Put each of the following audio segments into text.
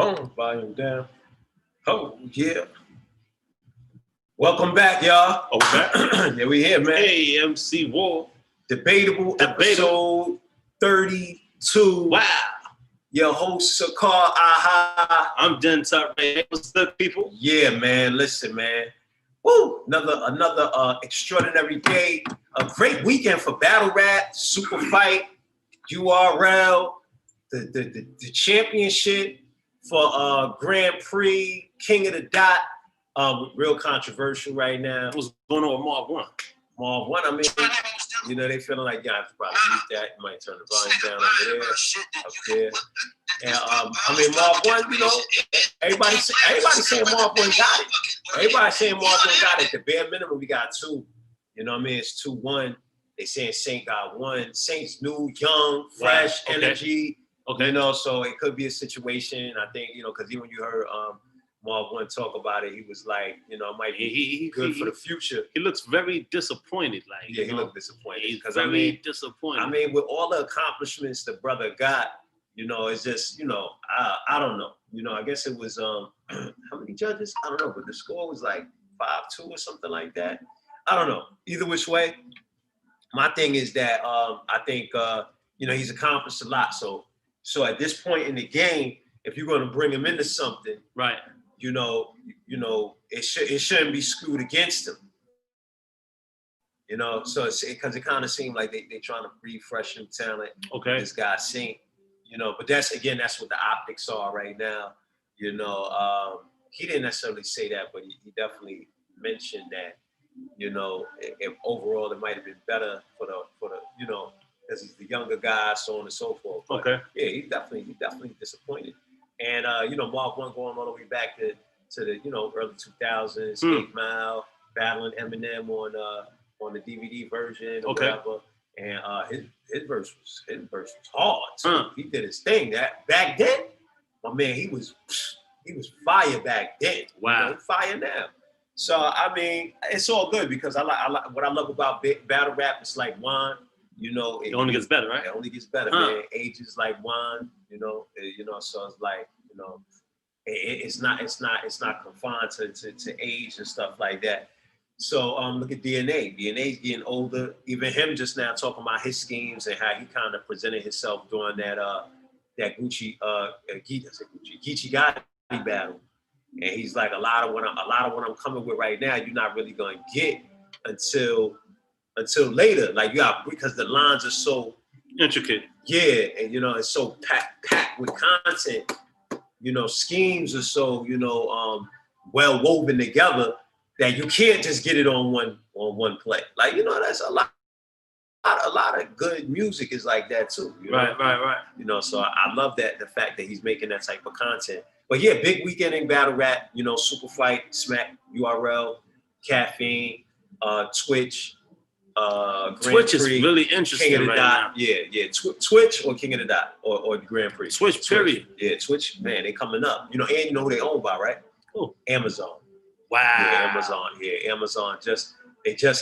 Boom, volume down. Oh, yeah. Welcome back, y'all. Oh, back? Yeah, we here, man. Hey, MC War. Debatable episode 32. Wow. Your host, Sakar Aha. I'm Den Ray. What's up, people? Yeah, man. Listen, man. Woo! Another extraordinary day. A great weekend for battle rap, super fight, URL, the championship for Grand Prix, King of the Dot. Real controversial right now. What's going on with Mark 1? Mark 1, I mean, you know, they feeling like, yeah, I have to probably mute that. You might turn the volume down over there, up there. And I mean, Mark 1, you know, everybody saying Mark 1 got it. Everybody saying Mark 1 got it. The bare minimum, we got 2. You know what I mean? It's 2-1. They saying Saint got 1. Saint's new, young, fresh, energy. Okay. You know, so it could be a situation. I think, you know, because even when you heard Mark 1 talk about it, he was like, you know, it might be good for the future. He looks very disappointed. Like, yeah, he looked disappointed. He's very disappointed. I mean, with all the accomplishments the brother got, you know, it's just, you know, I don't know. You know, I guess it was, how many judges? I don't know, but the score was like 5-2 or something like that. I don't know. Either which way, my thing is that I think, you know, he's accomplished a lot. So at this point in the game, if you're going to bring him into something, right? You know, it shouldn't be skewed against him. You know, so it's because it kind of seemed like they trying to refresh new talent. Okay. This guy Saint, you know, but that's what the optics are right now. You know, he didn't necessarily say that, but he definitely mentioned that. You know, if overall it might have been better for the you know, because he's the younger guy, so on and so forth. But okay. Yeah, he definitely disappointed. And you know, Mark 1 going all the way back to the, you know, early 2000s, 8 Mile, battling Eminem on the DVD version or whatever. And his verse was hard. So he did his thing. That back then, my man, he was fire back then. Wow. You know, fire now. So I mean, it's all good because I like what I love about battle rap. It's like wine. You know, it only gets better, right? It only gets better, man. Age is like wine, you know. So it's like, you know, it's not confined to age and stuff like that. So look at DNA. DNA's getting older. Even him just now talking about his schemes and how he kind of presented himself during that Geechee Gotti battle. And he's like, a lot of what I'm coming with right now, you're not really gonna get until later, like because the lines are so intricate. Yeah, and you know, it's so packed with content. You know, schemes are so, you know, well woven together that you can't just get it on one play. Like, you know, that's a lot of good music is like that too. You know? Right. You know, so I love that, the fact that he's making that type of content. But yeah, big weekend in battle rap. You know, Super Fight, Smack, URL, Caffeine, Twitch. Twitch is really interesting right now. Yeah. Twitch or King of the Dot or the Grand Prix. Twitch, period. Yeah, Twitch, man, they coming up. You know, and you know who they owned by, right? Who? Amazon. Wow. Yeah, Amazon. Yeah, Amazon just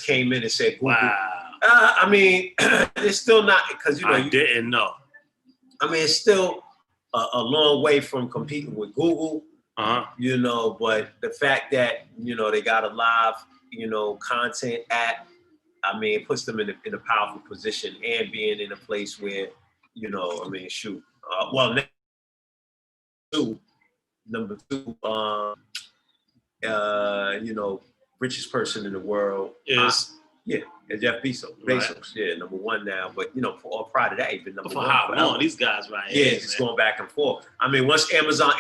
came in and said Google. Wow. I mean, it's still not, because, you know. I didn't know. I mean, it's still a long way from competing with Google. You know, but the fact that, you know, they got a live, you know, content app, I mean, it puts them in a powerful position, and being in a place where, you know, I mean, shoot. Number two, you know, richest person in the world is Jeff Bezos. Right. Yeah, number 1 now. But you know, prior to that, even number 1. For how long? These guys, right? Yeah, it's just going back and forth. I mean, once Amazon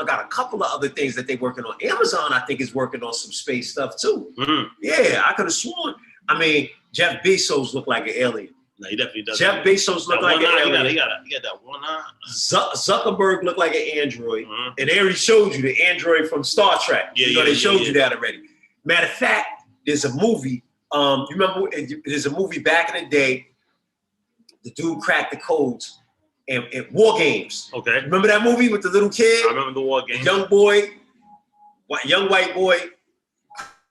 got a couple of other things that they're working on. Amazon, I think, is working on some space stuff too. Yeah, I could have sworn. I mean, Jeff Bezos looked like an alien. No, he definitely does. Jeff Bezos looked like an alien. He got that one eye. Zuckerberg looked like an android. And they already showed you the android from Star Trek. They showed you that already. Matter of fact, there's a movie. You remember, there's a movie back in the day, the dude cracked the codes in War Games. Okay. Remember that movie with the little kid? I remember the War Games. Young white boy,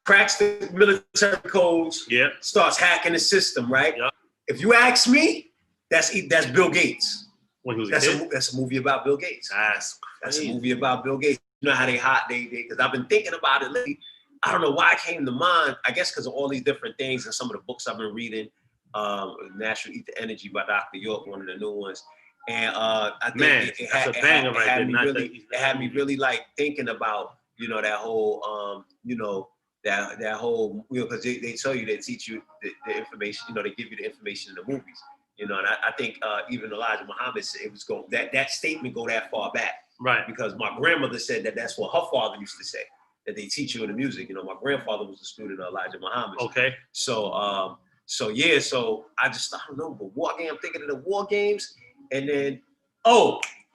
cracks the military codes, starts hacking the system, right? Yep. If you ask me, that's Bill Gates. When he was That's a movie about Bill Gates. That's That's a movie about Bill Gates. You know how because I've been thinking about it lately. I don't know why it came to mind. I guess because of all these different things and some of the books I've been reading. Natural Ether Energy by Dr. York, one of the new ones. And I think it had me really like thinking about, you know, that whole, you know, that whole, you know, because they tell you, they teach you the information, you know, they give you the information in the movies, you know, and I think even Elijah Muhammad said it was that statement go that far back. Right. Because my grandmother said that's what her father used to say, that they teach you in the music. You know, my grandfather was a student of Elijah Muhammad. Okay. So, so I don't know, but war game, I'm thinking of the war games. And then,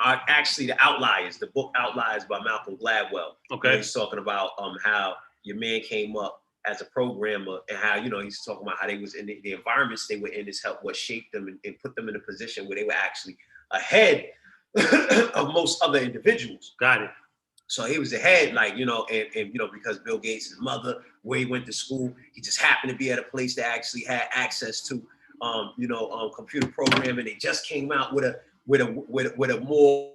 actually the Outliers, the book Outliers by Malcolm Gladwell. Okay. He's talking about how your man came up as a programmer and how, you know, he's talking about how they was in the environments they were in is what shaped them and put them in a position where they were actually ahead of most other individuals. Got it. So he was ahead, like, you know, and you know, because Bill Gates' mother, where he went to school, he just happened to be at a place that actually had access to, computer programming. They just came out with a more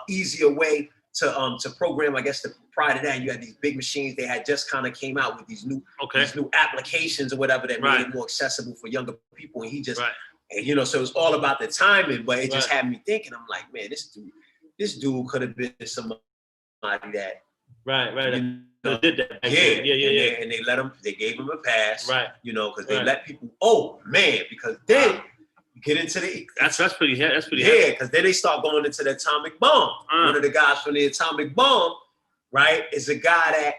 easier way to program. I guess prior to that, you had these big machines. They had just kind of came out with these new applications or whatever that made it more accessible for younger people. And he just, and, you know, so it was all about the timing. But it just had me thinking. I'm like, man, this dude could have been somebody that you know, did that. Yeah. And they gave him a pass. Right. You know, because they let people. Oh man, because then. Get into that's pretty heavy. Because then they start going into the atomic bomb. One of the guys from the atomic bomb, right, is a guy that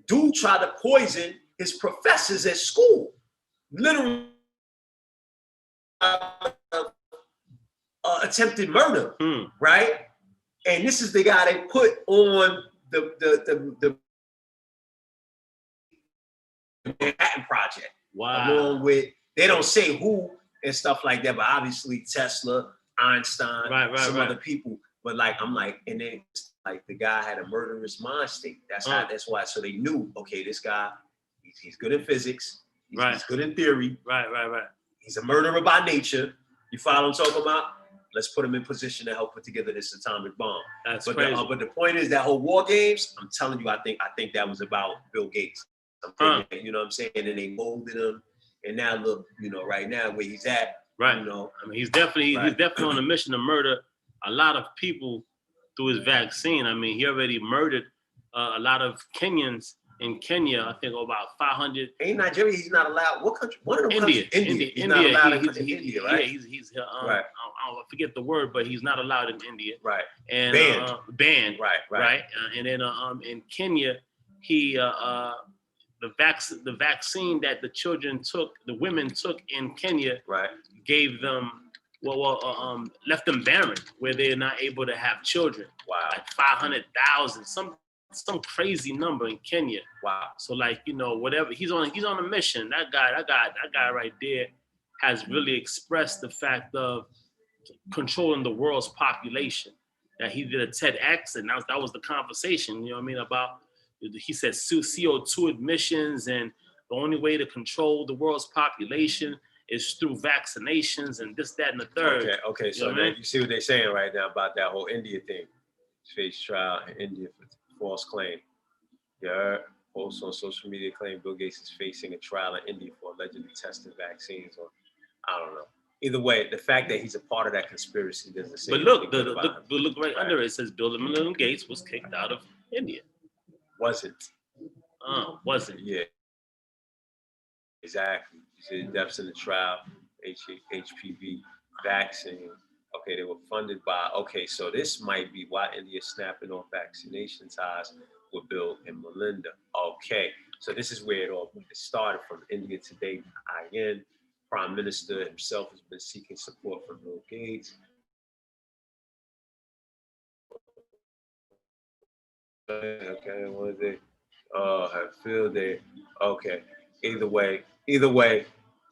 dude tried to poison his professors at school. Literally attempted murder, right? And this is the guy they put on the Manhattan Project. Wow. Along with, they don't say who and stuff like that, but obviously Tesla, Einstein, other people. But like, I'm like, and then like the guy had a murderous mind state. That's why. So they knew, okay, this guy, he's good in physics. He's good in theory. Right. He's a murderer by nature. You follow what I'm talking about? Let's put him in position to help put together this atomic bomb. That's crazy. But the point is that whole war games, I'm telling you, I think that was about Bill Gates. I'm thinking, you know what I'm saying? And they molded him. And now look, you know, right now where he's at, you know. I mean, he's definitely on a mission to murder a lot of people through his vaccine. I mean, he already murdered a lot of Kenyans in Kenya. I think about 500. In Nigeria, he's not allowed. What country? One of them India. India. He's not allowed in India, right? Yeah, he's I forget the word, but he's not allowed in India. Right. And banned. Right. And then in Kenya, he the vaccine that the women took in Kenya, gave them, left them barren, where they're not able to have children. Wow. Like 500,000, some crazy number in Kenya. Wow. So like, you know, whatever, he's on a mission. That guy right there has really expressed the fact of controlling the world's population. That he did a TEDx, and that was the conversation, you know what I mean, about. He said CO2 emissions, and the only way to control the world's population is through vaccinations and this, that, and the third. Okay. So then you see what they're saying right now about that whole India thing. Face trial in India for false claim. Yeah, posts on social media claim Bill Gates is facing a trial in India for allegedly testing vaccines. Or I don't know. Either way, the fact that he's a part of that conspiracy doesn't say. But look, look right under it. It says Bill and Melinda Gates was kicked out of India. Wasn't. Yeah. Exactly. You see deaths in the trial, HPV vaccine. Okay, they were funded by. Okay, so this might be why India's snapping off vaccination ties with Bill and Melinda. Okay, so this is where it all started from. India Today, IN. Prime Minister himself has been seeking support from Bill Gates. Okay, what is it? I feel that. Okay, either way,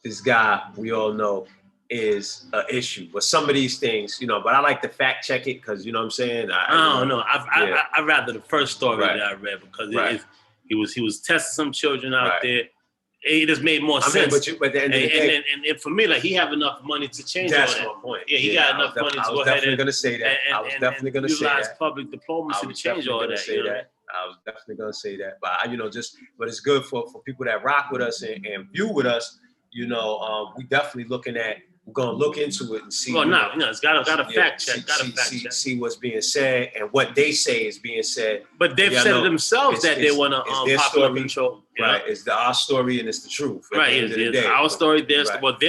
this guy we all know is an issue. But some of these things, you know, but I like to fact check it because you know what I'm saying. I don't know. I rather the first story that I read because he was testing some children out there. it just made more I mean, sense. but at the end of the day, and for me, like he have enough money to change all that's that. my point. Yeah, he got enough money to I go was ahead definitely and gonna say that. I was definitely gonna say utilize that. public diplomacy to change all that. Say that. I was definitely gonna say that. But but it's good for people that rock with us and view with us. We definitely we're gonna look into it and see. Well, it's got a fact check. See what's being said and what they say is being said. But they've said it themselves that they want to popular control. Right, it's our story and it's the truth. Right, it's our story, their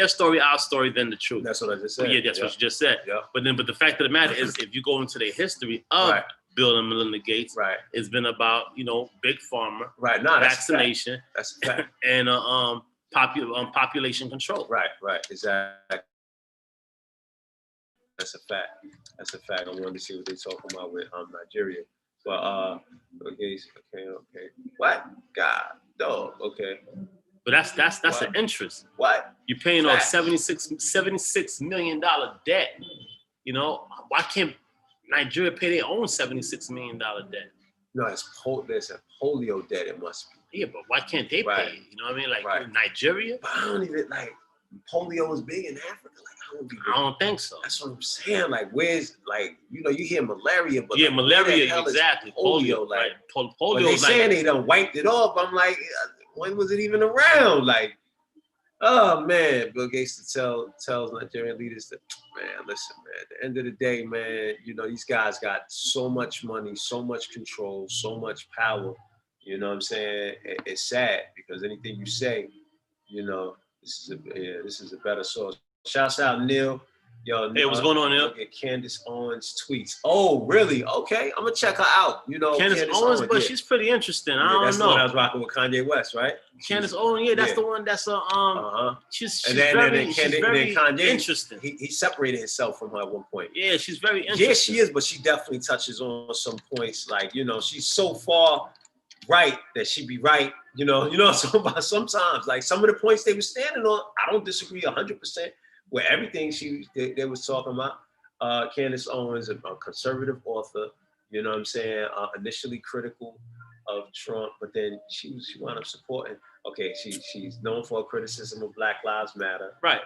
story, our story, then the truth. That's what I just said. Yeah, that's what you just said. Yeah. But the fact of the matter is, if you go into the history of Bill and Melinda Gates, it's been about big pharma, vaccination, that's a fact. and population control. Right, exactly. That's a fact. I wanted to see what they're talking about with Nigeria. But okay. What? God, dog. Okay. But that's an interest. What? You're paying off $76 million debt. Why can't Nigeria pay their own $76 million debt? No, there's a polio debt. It must be. Yeah, but why can't they pay it? You know what I mean? Like Nigeria. But I don't even polio is big in Africa. I don't think so. That's what I'm saying. Like, where's you hear malaria, but malaria exactly. Polio, polio. They saying they done wiped it off. I'm like, when was it even around? Like, oh man, Bill Gates tells Nigerian leaders that, man, listen, man. At the end of the day, man, these guys got so much money, so much control, so much power. You know what I'm saying? It's sad because anything you say, this is a better source. Shouts out Neil. Yo, hey, what's going on, Neil? Look at Candace Owens' tweets. Oh, really? Okay, I'm gonna check her out. Candace Owens, but she's pretty interesting. I don't know. That's the one I was rocking with Kanye West, right? Candace Owens, that's the one. That's she's very interesting. He separated himself from her at one point. Yeah, she's very interesting. Yeah, she is, but she definitely touches on some points. Like she's so far right that she be right. Sometimes like some of the points they were standing on, I don't disagree 100% with everything they was talking about. Candace Owens, a conservative author, you know what I'm saying, initially critical of Trump, but then she wound up supporting. Okay, she's known for her criticism of Black Lives Matter. Right.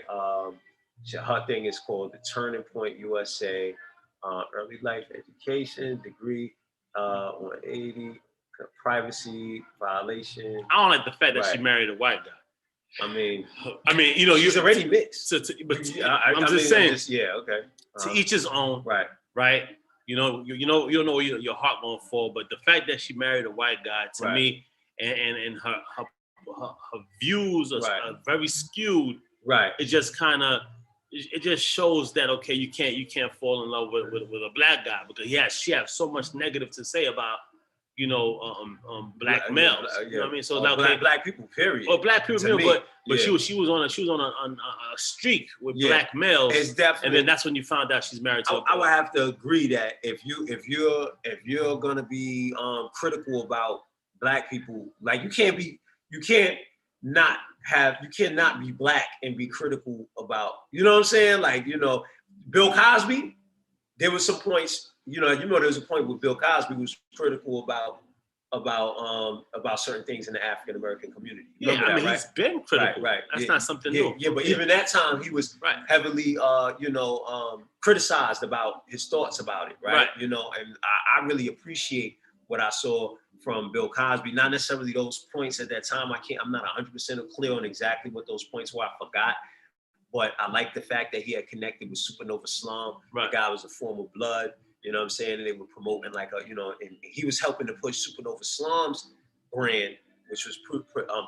Her thing is called the Turning Point USA, early life education degree, 180. Privacy violation. I don't like the fact that she married a white guy. I mean, she's already mixed. I'm just saying. Okay. To each his own. Right. You don't know your heart going for, but the fact that she married a white guy to me, and her views are very skewed. Right. It just it just shows that you can't fall in love with a black guy because she has so much negative to say about black males. You know what I mean? So black people, period. Or black people, but she was on a streak with black males. It's definitely, and then that's when you found out she's married to. I would have to agree that if you're gonna be critical about black people, like you cannot be black and be critical about. You know what I'm saying? Like Bill Cosby, there was some points. There was a point where Bill Cosby was critical about certain things in the African American community. He's been critical. Right. That's not something new. Yeah, but even that time he was heavily, criticized about his thoughts about it. Right. And I really appreciate what I saw from Bill Cosby. Not necessarily those points at that time. I'm not 100% clear on exactly what those points were. I forgot. But I like the fact that he had connected with Supernova Slum. The guy was a form of blood. You know what I'm saying? And they were promoting and he was helping to push Supernova Slum's brand, which was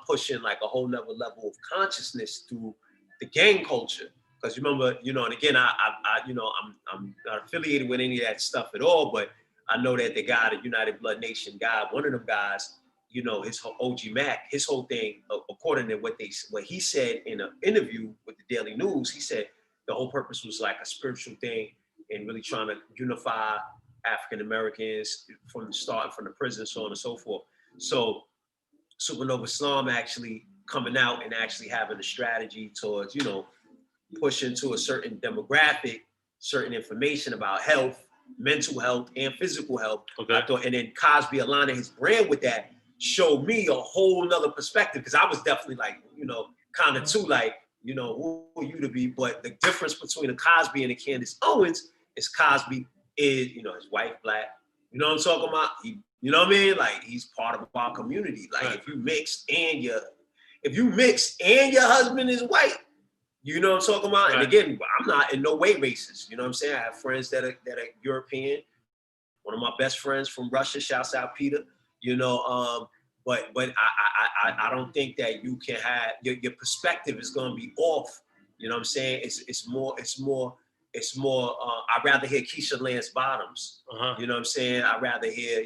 pushing like a whole nother level of consciousness through the gang culture. Because remember, and again, I'm not affiliated with any of that stuff at all, but I know that the guy, the United Blood Nation guy, one of them guys, his whole OG Mac, his whole thing, according to what he said in an interview with the Daily News, he said the whole purpose was like a spiritual thing and really trying to unify African Americans from the prison, so on and so forth. So Supernova Slum actually coming out and actually having a strategy towards, pushing to a certain demographic, certain information about health, mental health, and physical health. Okay. And then Cosby aligning his brand with that. showed me a whole nother perspective, because I was definitely like, kind of too like, who are you to be? But the difference between a Cosby and a Candace Owens is Cosby is, his wife black. You know what I'm talking about? You know what I mean? Like, he's part of our community. Like, Right. if you mix and your husband is white, you know what I'm talking about? Right. And again, I'm not in no way racist. You know what I'm saying? I have friends that are European. One of my best friends from Russia, shouts out Peter. But I don't think that you can have your perspective is going to be off. You know what I'm saying? It's more. I'd rather hear Keisha Lance Bottoms. Uh-huh. You know what I'm saying? I'd rather hear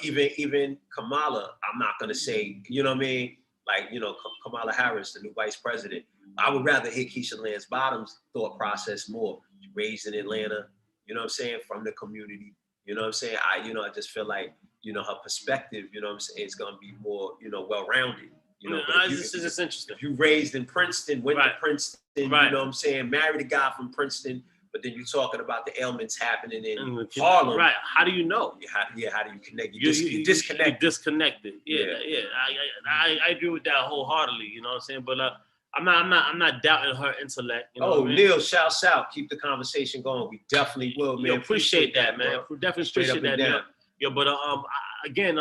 even Kamala. I'm not gonna say, you know what I mean? Like, Kamala Harris, the new vice president. I would rather hear Keisha Lance Bottoms' thought process more. Raised in Atlanta, you know what I'm saying, from the community. You know what I'm saying? I just feel like, her perspective, you know what I'm saying, it's gonna be more, well-rounded. This is interesting. If you raised in Princeton, went to Princeton, right. You know what I'm saying, married a guy from Princeton, but then you're talking about the ailments happening in Harlem. Right. How do you know? How do you connect? You're disconnected. You're disconnected. Yeah. I agree with that wholeheartedly. You know what I'm saying? But I'm not doubting her intellect. You know what I mean? Neil, shouts out. Keep the conversation going. We definitely will, man. Appreciate that, man. Definitely appreciate that, man. But again,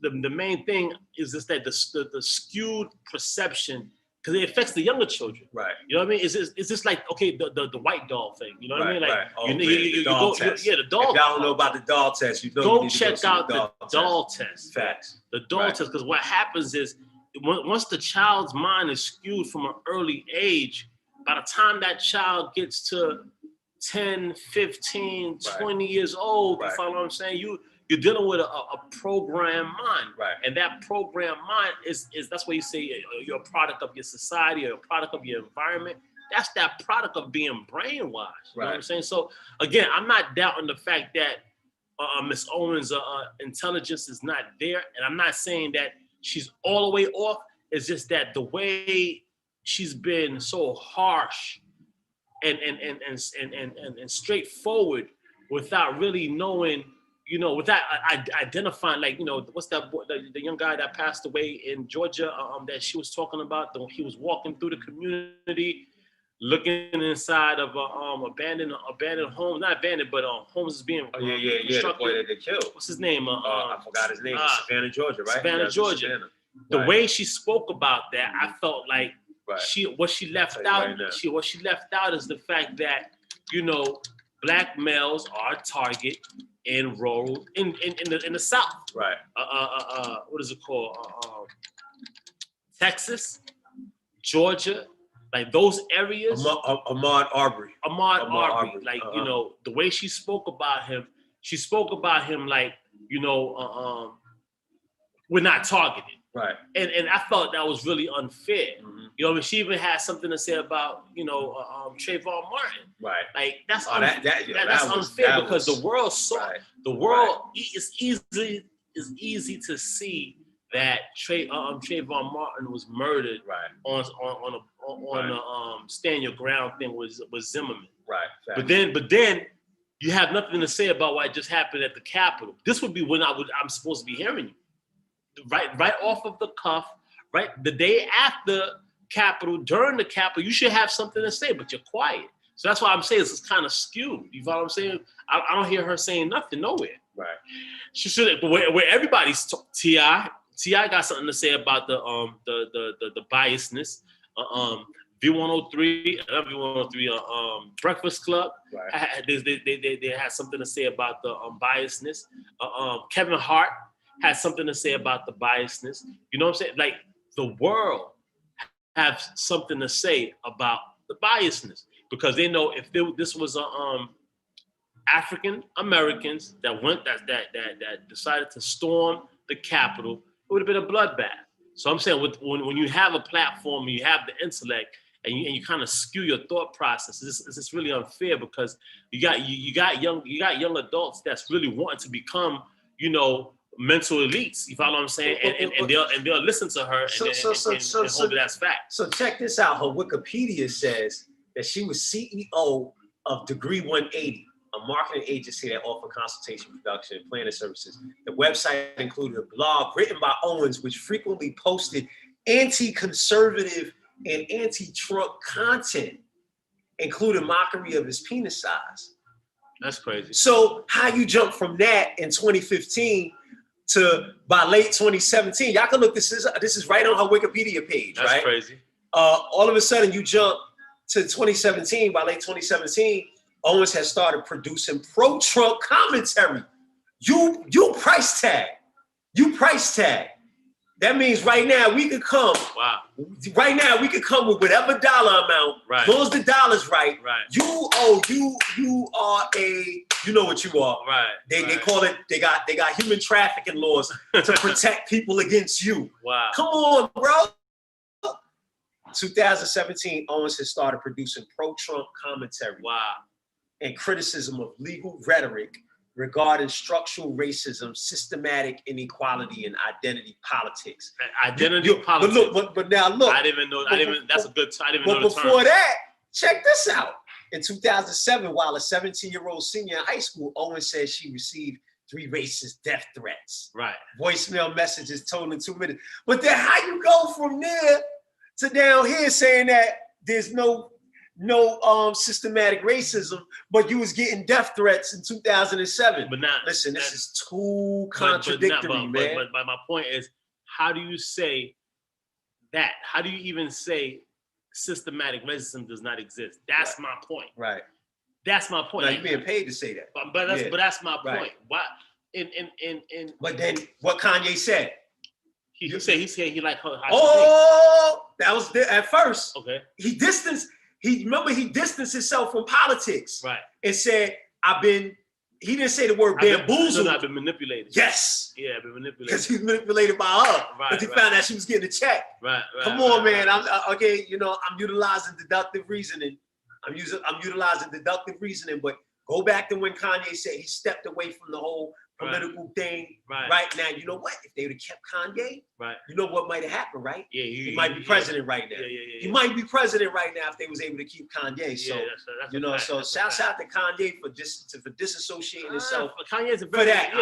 the main thing is just that the skewed perception, because it affects the younger children. Right. You know what I mean? It's just like, okay, the white doll thing. You know what I mean? Like, right. the doll test. The doll test. If y'all don't know about the doll test, go check out the doll test. Facts. The doll test, because what happens is, once the child's mind is skewed from an early age, by the time that child gets to 10, 15, 20 years old, you follow what I'm saying? You're dealing with a programmed mind. Right. And that programmed mind is that's why you say you're a product of your society or a product of your environment. That's that product of being brainwashed. You know what I'm saying? So again, I'm not doubting the fact that Miss Owens' intelligence is not there. And I'm not saying that she's all the way off. It's just that the way she's been so harsh and straightforward without really knowing, without identifying, like, what's that boy, the young guy that passed away in Georgia that she was talking about? He was walking through the community, looking inside of abandoned homes, not abandoned, but homes being the boy that they killed. What's his name? I forgot his name. Savannah, Georgia, right? Savannah, Georgia. Savannah. The way she spoke about that, I felt like what she left out is the fact that, Black males are a target in rural in the South. Right. What is it called? Texas, Georgia, like those areas. Ahmaud Arbery. Like, the way she spoke about him like, we're not targeted. Right. And I felt that was really unfair. Mm-hmm. She even had something to say about, Trayvon Martin. Right. Like, that's that's unfair, because the world saw the world. It's easy to see that Trayvon Martin was murdered on a stand your ground thing with Zimmerman. Right. But then you have nothing to say about what just happened at the Capitol. This would be when I'm supposed to be hearing you. Right off of the cuff, right? The day after Capitol, during the Capitol, you should have something to say, but you're quiet. So that's why I'm saying it's kind of skewed. You follow what I'm saying? I don't hear her saying nothing nowhere. Right. She should, but where everybody's T.I. got something to say about the biasness. V103, Breakfast Club. Right. They had something to say about the biasness. Kevin Hart had something to say about the biasness. You know what I'm saying? Like, the world have something to say about the biasness, because they know if this was African Americans that decided to storm the Capitol, it would have been a bloodbath. So I'm saying, when you have a platform and you have the intellect and you kind of skew your thought process, it's really unfair, because you got young adults that's really wanting to become, mental elites. You follow what I'm saying? And they'll listen to her and hope that's fact. So check this out. Her Wikipedia says that she was CEO of Degree 180, a marketing agency that offered consultation, production, and planning services. The website included a blog written by Owens, which frequently posted anti-conservative and anti-Trump content, including mockery of his penis size. That's crazy. So how you jump from that in 2015 to by late 2017? Y'all can look this is right on her Wikipedia page. That's right? crazy. All of a sudden you jump to 2017. By late 2017, Owens has started producing pro-Trump commentary. You price tag. You price tag. That means right now we could come. Wow. Right now we could come with whatever dollar amount. Right. As long as the dollar's right. Right. You are you know what you are. Right. They call it. They got human trafficking laws to protect people against you. Wow. Come on, bro. 2017, Owens has started producing pro-Trump commentary. Wow. And criticism of legal rhetoric regarding structural racism, systematic inequality, and identity politics. Politics. But now look. I didn't even know. That's a good. I didn't even know the term. But before that, check this out. In 2007, while a 17-year-old senior in high school, Owens said she received 3 racist death threats. Right. Voicemail messages totaling 2 minutes. But then how you go from there to down here saying that there's no systematic racism, but you was getting death threats in 2007. But now, listen, this is too contradictory, man. But my point is, how do you say that? How do you even say systematic racism does not exist? That's my point. Right. That's my point. Now you're being paid to say that. But that's my point. Right. Why? But then what Kanye said? He said he like her. That was at first. Okay. He distanced himself from politics. Right. And said, he didn't say the word bamboozled. I've been manipulated. Yes. Yeah, I've been manipulated. Because he was manipulated by her. Right. But he found out she was getting a check. Right. Come on, man. I'm utilizing deductive reasoning. I'm utilizing deductive reasoning, but go back to when Kanye said he stepped away from the whole political thing. Right now, you know what? If they would have kept Kanye, you know what might have happened, right? Yeah, he might be president right now. He might be president right now if they was able to keep Kanye. So that's shouts out to Kanye for disassociating himself. Kanye's a for that.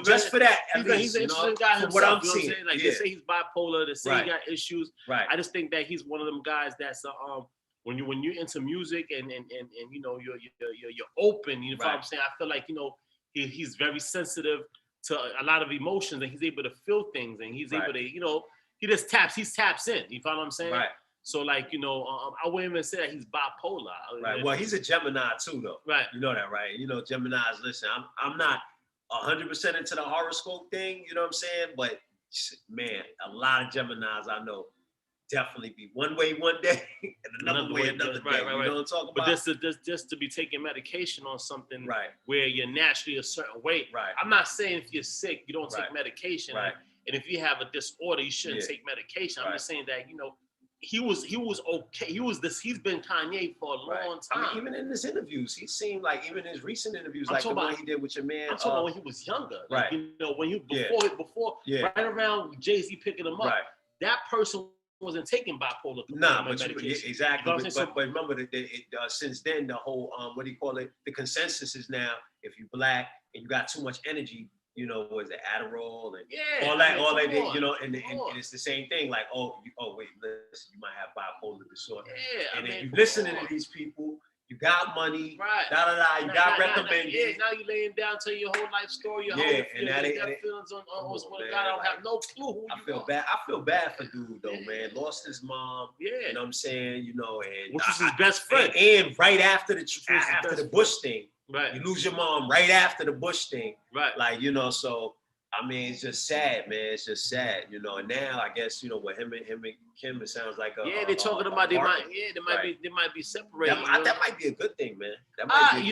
Just for that. He's an interesting guy himself. What I'm seeing, like they say he's bipolar. They say he got issues. Right. I just think that he's one of them guys that's when you're into music and you know you're open. You know what I'm saying? I feel like he's very sensitive to a lot of emotions, and he's able to feel things, and he's able to, he taps in. You follow what I'm saying? Right. So I wouldn't even say that he's bipolar. Right. Well, he's a Gemini too, though. Right. You know that, right? Geminis. Listen, I'm not 100% into the horoscope thing. You know what I'm saying? But man, a lot of Geminis I know definitely be one way one day and another way another day. You know what I'm talking about? But just to be taking medication on something where you're naturally a certain weight. Right. I'm not saying if you're sick, you don't take medication. Right. And if you have a disorder, you shouldn't take medication. I'm just saying that, he was okay. He's been Kanye for a long time. I mean, even in his interviews, he seemed like, even his recent interviews, like the one he did with your man. I'm talking about when he was younger. Right. When before right around Jay-Z picking him up, that person wasn't taking bipolar medication. Exactly. But remember that since then, the whole the consensus is now, if you're black and you got too much energy, was it Adderall and all that, and it's the same thing. Like, wait, listen, you might have bipolar disorder. Yeah, and then you listening to these people. You got money, you got recommended. Now you laying down to your whole life story, your whole feelings on God. I don't have no clue who I feel bad for dude though, man. Lost his mom. Yeah. You know what I'm saying? And which was his best friend. And right after the Bush thing. Right. You lose your mom right after the Bush thing. Right. So I mean, it's just sad, man. It's just sad, And now I guess with him and Kim, it sounds like they're talking about they might be separated. That might be a good thing, man. I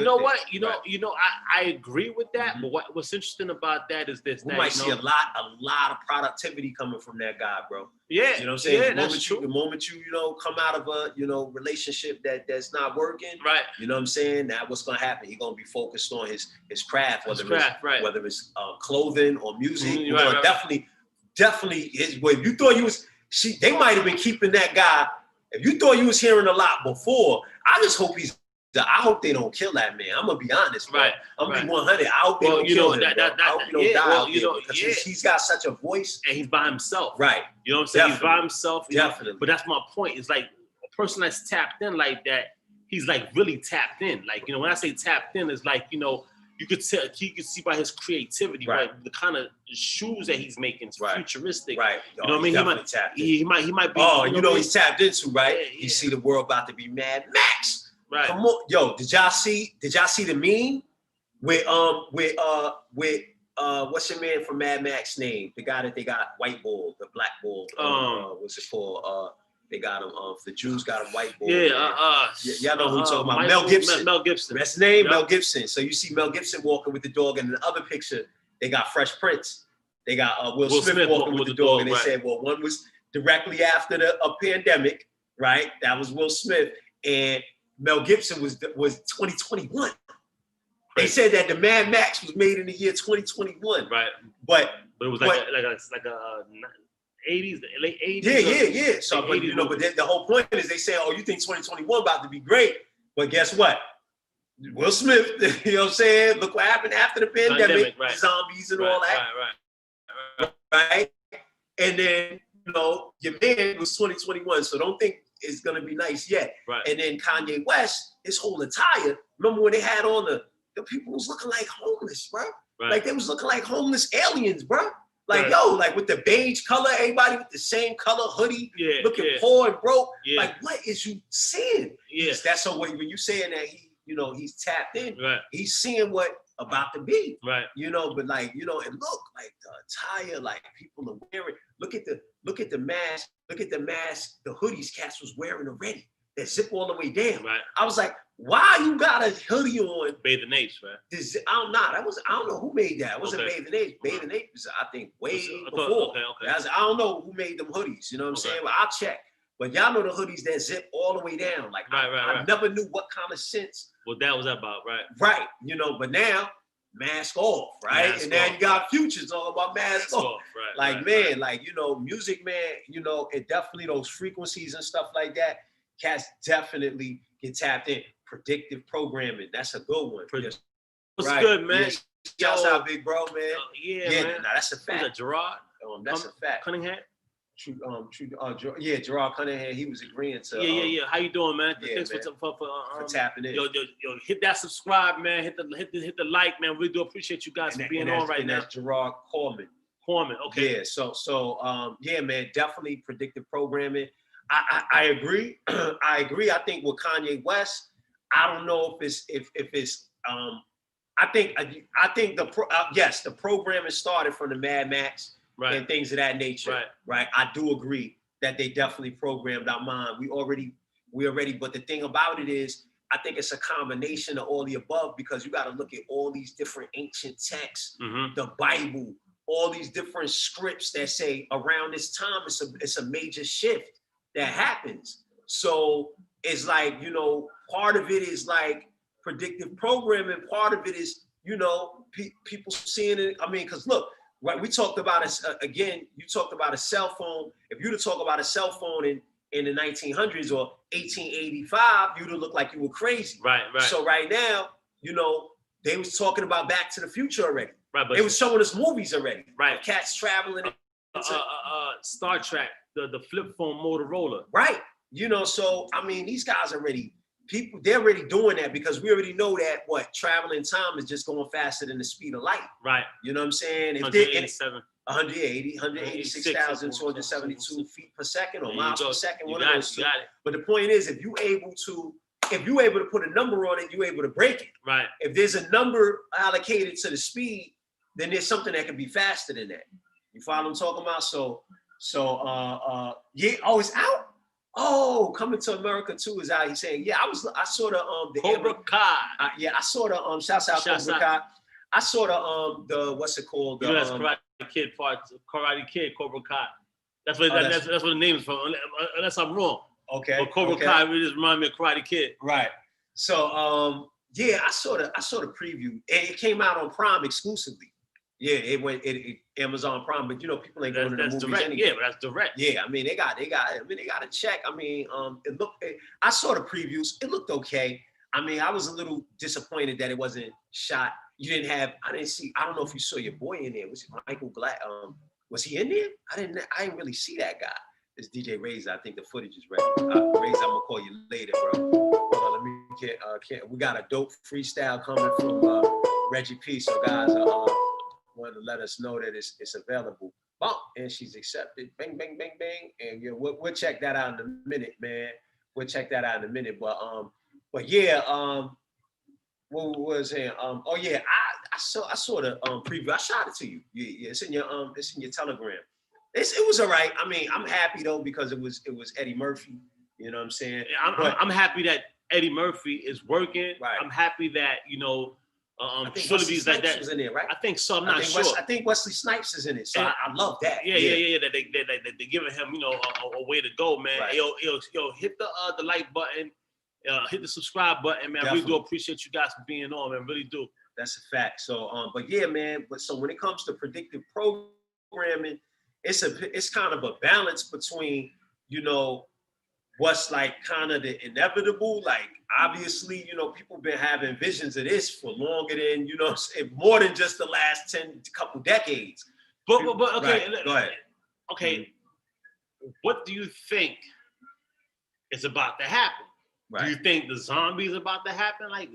agree with that. Mm-hmm. But what's interesting about that is this: we might see a lot of productivity coming from that guy, bro. Yeah, you know what I'm saying. The moment you come out of a relationship that's not working, right? You know what I'm saying. Now what's gonna happen? He's gonna be focused on his craft, whether it's clothing or music. Mm-hmm. Definitely is. Well, if you thought you was, they might have been keeping that guy. If you thought you was hearing a lot before, I just hope he's I hope they don't kill that man. I'm gonna be honest, bro. Right. I'm gonna be 100. I hope they don't kill him, bro. I hope he don't die out there because he's got such a voice. And he's by himself. Right. You know what I'm saying? Definitely. He's by himself. Definitely. But that's my point. It's like a person that's tapped in like that, he's like really tapped in. Like, you know, when I say tapped in, it's like, you know, you could tell, you could see by his creativity, right? The kind of shoes that he's making is futuristic. Right. You know what I mean? He might be. Oh, you know he's tapped into, right? Yeah. You see the world about to be Mad Max. Right. Come on. Yo, did y'all see the meme with what's your man from Mad Max name? The guy that they got white bull, the black bull. What's it called? They got him. The Jews got him white bull. Yeah. Y'all know who I'm talking about? Mel Gibson. Mel Gibson. That's the name. Yep. Mel Gibson. So you see Mel Gibson walking with the dog, and in the other picture they got Fresh Prince. They got Will Smith walking with the dog, and they said, well, one was directly after a pandemic, right? That was Will Smith, and Mel Gibson was 2021. They said that the Mad Max was made in the year 2021. Right. But it was like a 80s, late 80s. Yeah. So, but you know, but the whole point is they say, oh, you think 2021 about to be great, but guess what? Will Smith, you know what I'm saying? Look what happened after the pandemic, zombies and all that. Right. And then, you know, your man was 2021, so don't think it's gonna be nice yet. Right. And then Kanye West, his whole attire. Remember when they had on the people was looking like homeless, bro? Right. Like they was looking like homeless aliens, bro. Like, yo, like with the beige color, everybody with the same color hoodie, looking poor and broke. Like, what is you seeing? That's so when you saying that he's tapped in, he's seeing what about to be. Right. You know, but like, you know, it look like the attire, like people are wearing. Look at the mask, the hoodies cats was wearing already. That zip all the way down. Right. I was like, why you got a hoodie on? Bathing Apes, right? I don't know who made that. It wasn't Bathing Apes. Bathing Apes, I think, way before. I don't know who made them hoodies. You know what I'm saying? But I'll check. But y'all know the hoodies that zip all the way down. Like I never knew what kind of sense. What that was about, right? Right. You know, but now mask off, right? Mask and now off, you got Futures all about mask off. Right. Like, man, like, you know, music, man, you know, it definitely those frequencies and stuff like that. Cats definitely get tapped in. Predictive programming. That's a good one. What's good, man? Shouts out, big bro, man. Man. Nah, that's a fact. Was that Gerard? That's a fact. Cunningham? Gerard Cunningham. He was agreeing to. Yeah. How you doing, man? Thanks for tapping in. Yo, hit that subscribe, man. Hit the like, man. We do appreciate you guys for being on right now. That's Gerard Corman. Okay. Yeah. So man, definitely predictive programming. I agree. I agree. I think with Kanye West, I don't know if it's I think the programming started from the Mad Max and things of that nature. Right. I do agree that they definitely programmed our mind. We already, but the thing about it is, I think it's a combination of all the above because you got to look at all these different ancient texts, the Bible, all these different scripts that say around this time it's a major shift that happens. So it's like, you know, part of it is like predictive programming. Part of it is, you know, people seeing it. I mean, because look, right, we talked about again, you talked about a cell phone. If you'd have talked about a cell phone in the 1900s or 1885, you'd have looked like you were crazy. Right. So right now, you know, they was talking about Back to the Future already. Right, but they was showing us movies already. Right. Cats traveling. Star Trek, the flip phone Motorola. Right. You know, so I mean, these guys they're already doing that because we already know that traveling time is just going faster than the speed of light. Right. You know what I'm saying? If 186,272 feet per second or miles per second, one of those two. But the point is, if you able to put a number on it, you're able to break it. Right. If there's a number allocated to the speed, then there's something that can be faster than that. You follow what I'm talking about? It's out. Oh, Coming to America 2 is out. He's saying, I saw the Cobra Kai. I saw the shouts out Cobra Kai. I saw the what's it called? That's Karate Kid, Cobra Kai. That's what the name is from. Unless I'm wrong. Okay. But Cobra Kai really just remind me of Karate Kid. Right. So I saw the preview. And it came out on Prime exclusively. Yeah, it went Amazon Prime, but you know, people ain't going to the movies direct. anyway. Yeah, but that's direct. Yeah, I mean, they got to check. I mean, I saw the previews. It looked okay. I mean, I was a little disappointed that it wasn't shot. You didn't have. I didn't see. I don't know if you saw your boy in there. Was it Michael Glass? Was he in there? I didn't really see that guy. It's DJ Razor. I think the footage is ready. Razor, I'm gonna call you later, bro. Hold on, let me we got a dope freestyle coming from Reggie P. So guys, wanted to let us know that it's available. Bump, and she's accepted. Bang, bang, bang, bang. And yeah, we'll check that out in a minute, man. We'll check that out in a minute. But yeah, what was saying? Oh yeah, I saw the preview. I shot it to you. Yeah, it's in your Telegram. It was all right. I mean, I'm happy though because it was Eddie Murphy. You know what I'm saying? I'm happy that Eddie Murphy is working. Right. I'm happy that I think Wesley Snipes like that was in there, right? I think so. I'm not sure. I think Wesley Snipes is in it, so I love that. Yeah. That they giving him a way to go, man. Right. Yo, hit the like button, hit the subscribe button, man. I really do appreciate you guys for being on, man. Really do. That's a fact. So but yeah, man. But so when it comes to predictive programming, it's kind of a balance between what's like kind of the inevitable. Like obviously, people been having visions of this for longer than more than just the last couple decades. But okay, right. Go ahead. Okay, what do you think is about to happen? Right. Do you think the zombies about to happen? Like,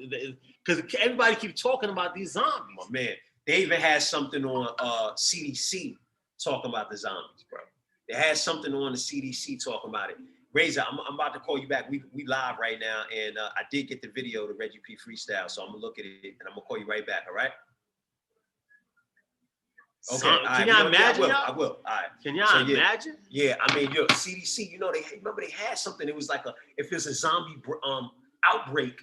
because everybody keeps talking about these zombies. Oh, man, they even had something on CDC talking about the zombies, bro. They had something on the CDC talking about it. Razor, I'm about to call you back. We live right now, and I did get the video, the Reggie P freestyle, so I'm gonna look at it and I'm gonna call you right back. All right? Okay. Can y'all imagine? I will. All right. Can y'all imagine? Yeah, I mean, CDC. They had something. It was like if it's a zombie outbreak.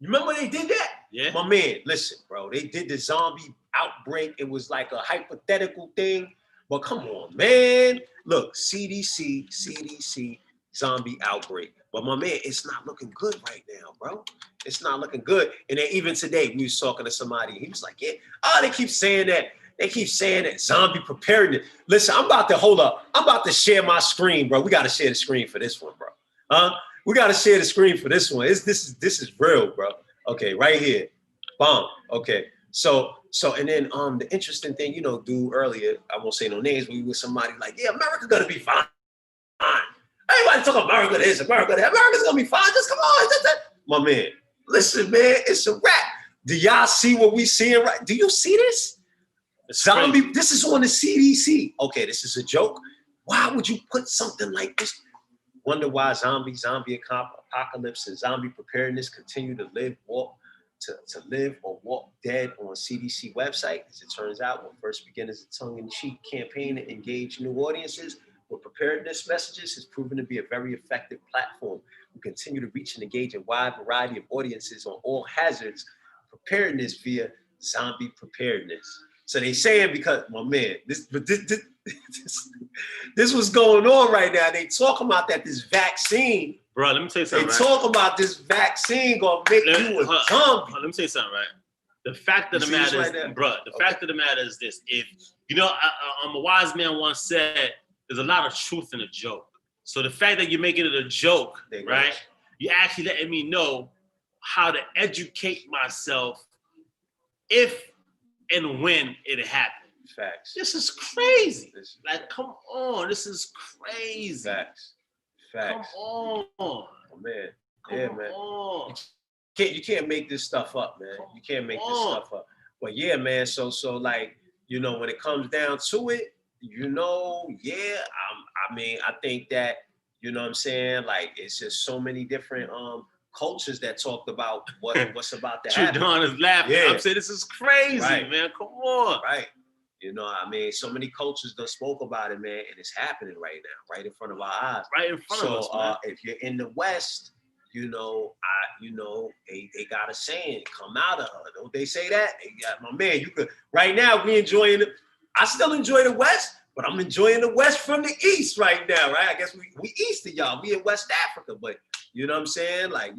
You remember they did that? Yeah. My man, listen, bro. They did the zombie outbreak. It was like a hypothetical thing. But come on, man. Look, CDC, zombie outbreak. But my man, it's not looking good right now, bro. It's not looking good. And then even today, we was talking to somebody. He was like, yeah, they keep saying that. They keep saying that zombie preparedness. Listen, I'm about to share my screen, bro. We got to share the screen for this one, bro. We got to share the screen for this one. This is real, bro. Okay, right here. Bomb. Okay. So and then the interesting thing, dude, earlier, I won't say no names, but we was somebody like, yeah, America gonna be fine. Everybody talk America this, America that. America's gonna be fine. Just come on. My man, listen, man, it's a wrap. Do y'all see what we seeing right? Do you see this? Zombie, crazy. This is on the CDC. Okay, this is a joke. Why would you put something like this? Wonder why zombie apocalypse, and zombie preparedness continue to live or walk dead on CDC website. As it turns out, when first began as a tongue-in-cheek campaign to engage new audiences with preparedness messages, has proven to be a very effective platform. We continue to reach and engage a wide variety of audiences on all hazards preparedness via zombie preparedness. So they saying because, my man, this was going on right now. They talking about that this vaccine. Bro, let me tell you something. They talk about this vaccine gonna make you a zombie. Let me tell you something, right? The fact of the matter is, bro, fact of the matter is this. If a wise man once said, there's a lot of truth in a joke. So the fact that you're making it a joke, right? You're actually letting me know how to educate myself if and when it happens. Facts. This is crazy. Like, come on, this is crazy. Facts. Come on. Oh, man. Come man. on. You can't make this stuff up, man. You can't make this stuff up. But yeah, man. So like, when it comes down to it, I think that, you know what I'm saying? Like, it's just so many different cultures that talked about what's about to happen. Don is laughing. Yeah. I'm saying this is crazy, man. Come on. Right. So many cultures done spoke about it, man, and it's happening right now, right in front of our eyes. Right in front of us, man. If you're in the West, they got a saying, come out of her. Don't they say that? My man, you could, right now, we enjoying it. I still enjoy the West, but I'm enjoying the West from the East right now, right? I guess we East of y'all. We in West Africa, but you know what I'm saying? Like,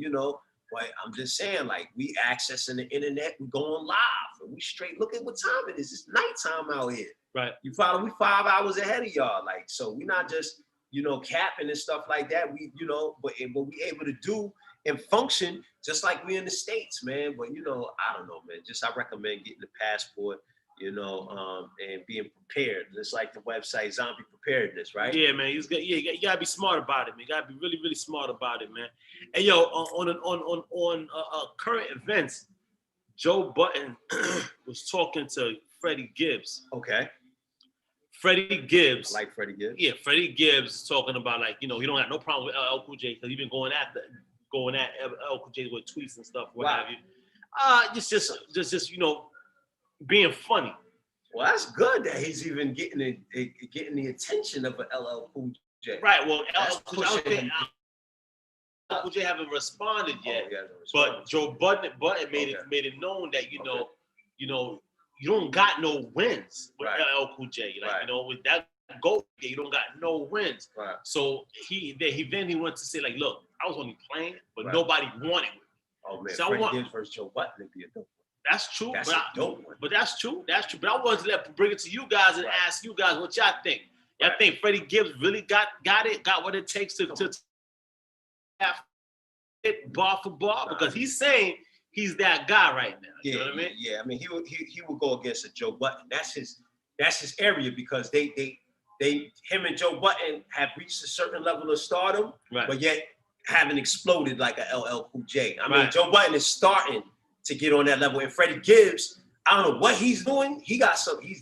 but I'm just saying, like, we accessing the internet, we going live, and we straight, look at what time it is. It's nighttime out here. Right. You follow? We 5 hours ahead of y'all. Like, so we not just, capping and stuff like that. We, what we able to do and function just like we in the States, man. But, you know, I don't know, man. Just I recommend getting the passport, you know, and being prepared. Just like the website Zombie Preparedness, right? Yeah, man. You gotta be smart about it, man. You gotta be really, really smart about it, man. And yo, on current events, Joe Budden was talking to Freddie Gibbs. Okay. Freddie Gibbs. I like Freddie Gibbs. Yeah, Freddie Gibbs is talking about, like, you know, he don't have no problem with LL Cool J because he's been going at LL Cool J with tweets and stuff, what have you. Just you know, being funny. Well, that's good that he's even getting the attention of an LL Cool J. Right. Well, That's LL Cool J haven't responded yet, but Joe Budden made it known that you know you don't got no wins with LL Cool J. Like you know, with that goat, you don't got no wins. Right. So he went to say, like, look, I was only playing, but nobody wanted me. Oh man, so Freddie Gibbs versus Joe Budden would be a dope one. That's true. That's a dope one. But that's true. That's true. But I wanted to bring it to you guys and ask you guys what y'all think. Y'all think Freddie Gibbs really got what it takes to have it bar for bar? Because he's saying he's that guy right now. You know what I mean? Yeah, I mean he would go against a Joe Budden. That's his area because him and Joe Budden have reached a certain level of stardom, but yet haven't exploded like a LL Cool J. I mean, Joe Budden is starting to get on that level, and Freddie Gibbs, I don't know what he's doing. He's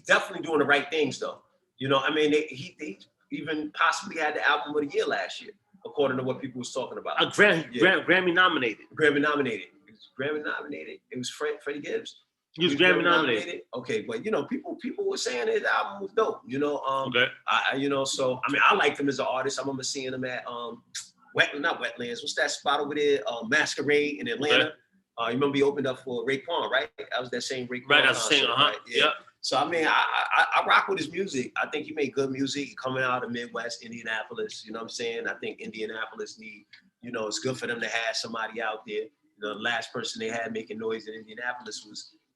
definitely doing the right things though. You know, I mean, he even possibly had the album of the year last year, according to what people was talking about. Grammy nominated. Grammy nominated. It was Grammy nominated. It was Freddie Gibbs. He was Grammy nominated. Okay, but you know, people were saying his album was dope. You know, so I mean, I liked him as an artist. I remember seeing him at not Wetlands. What's that spot over there? Masquerade in Atlanta. You remember he opened up for Raekwon, right? That was that same Raekwon. Right, that's the same. Right? Yeah. So I mean, I rock with his music. I think he made good music coming out of Midwest, Indianapolis. You know what I'm saying? I think Indianapolis it's good for them to have somebody out there. You know, the last person they had making noise in Indianapolis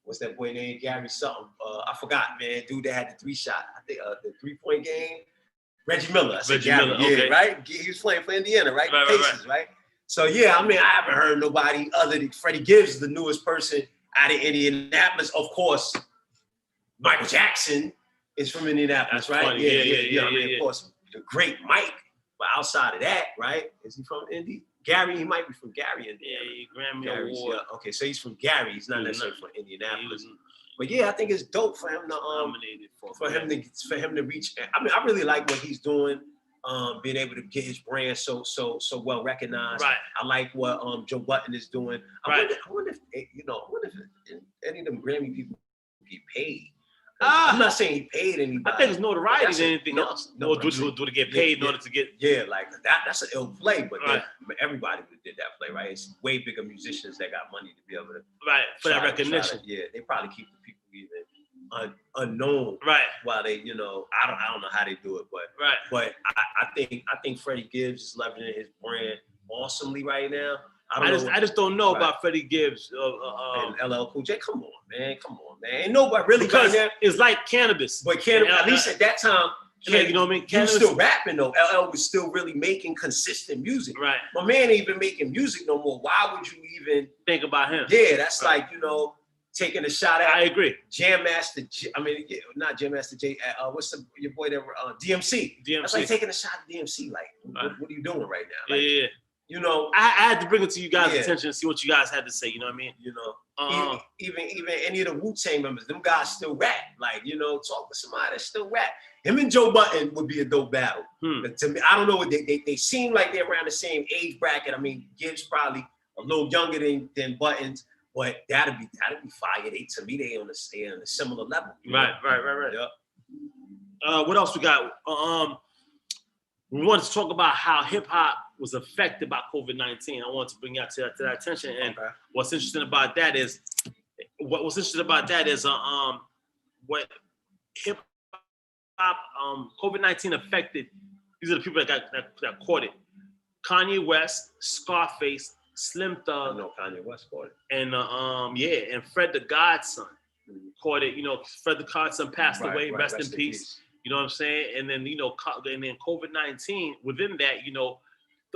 was that boy named Gary something. I forgot, man. Dude that had the 3-shot. I think the 3-point game. Reggie Miller. Miller, okay. Right? He was playing for Indiana, right? Pacers, right? So yeah, I mean, I haven't heard nobody other than Freddie Gibbs, the newest person out of Indianapolis. Of course, Michael Jackson is from Indianapolis, right? Funny. Yeah. I mean, of course, the great Mike. But outside of that, right? Is he from Indy? Gary, he might be from Gary, Indiana. Yeah, Grammy Award. Yeah. Okay, so he's from Gary. He's not necessarily from Indianapolis. But yeah, I think it's dope for him to for him to reach. I mean, I really like what he's doing. Being able to get his brand so well recognized. Right. I like what Joe Budden is doing. I wonder if any of them Grammy people get paid. I'm not saying he paid anybody. I think it's notoriety than anything else. No, do to get paid in order to get. Yeah, like that's an ill play, but everybody did that play, right? It's way bigger musicians that got money to be able to. Right, for that recognition. They probably keep the people even unknown. Right. While they, I don't know how they do it, but I think Freddie Gibbs is leveraging his brand awesomely right now. I just don't know about Freddie Gibbs and LL Cool J. Come on, man. Ain't nobody really because it's like cannabis. But cannabis, at least at that time, you know what I mean? He was still rapping though. LL was still really making consistent music. Right. My man ain't even making music no more. Why would you even think about him? Yeah, that's like taking a shot at. I agree. Jam Master. Not Jam Master J. What's your boy that DMC? That's like taking a shot at DMC. Like, what are you doing right now? Like, yeah. I had to bring it to you guys' attention and see what you guys had to say. You know what I mean? Even any of the Wu-Tang members, them guys still rap. Like, talk to somebody that still rap. Him and Joe Budden would be a dope battle. But to me, I don't know. They seem like they're around the same age bracket. I mean, Gibbs probably a little younger than Buttons, but that'd be fire. To me, they on a similar level. Right. Yep. What else we got? We wanted to talk about how hip hop was affected by COVID-19. I wanted to bring that to that attention. And what's interesting about that is what hip hop COVID-19 affected. These are the people that caught it: Kanye West, Scarface, Slim Thug. I know Kanye West caught it. And and Fred the Godson caught it. Fred the Godson passed away. Rest in peace. You know what I'm saying? And then, and then COVID-19, within that,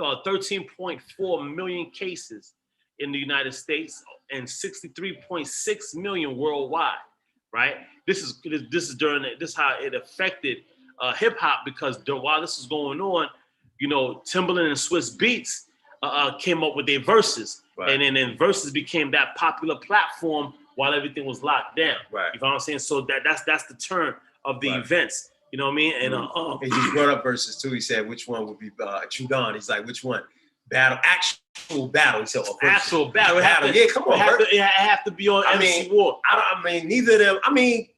13.4 million cases in the United States and 63.6 million worldwide. Right. This is how it affected hip hop, because while this was going on, Timbaland and Swiss Beats came up with their verses, right. and then verses became that popular platform while everything was locked down. Right. You know what I'm saying? So that's the turn of the events. You know what I mean? And he just brought up verses too. He said, which one would be Trudon? He's like, which one? Actual battle. He said, actual battle. Yeah, come on. It have to be on MC War. I mean, neither of them. I mean,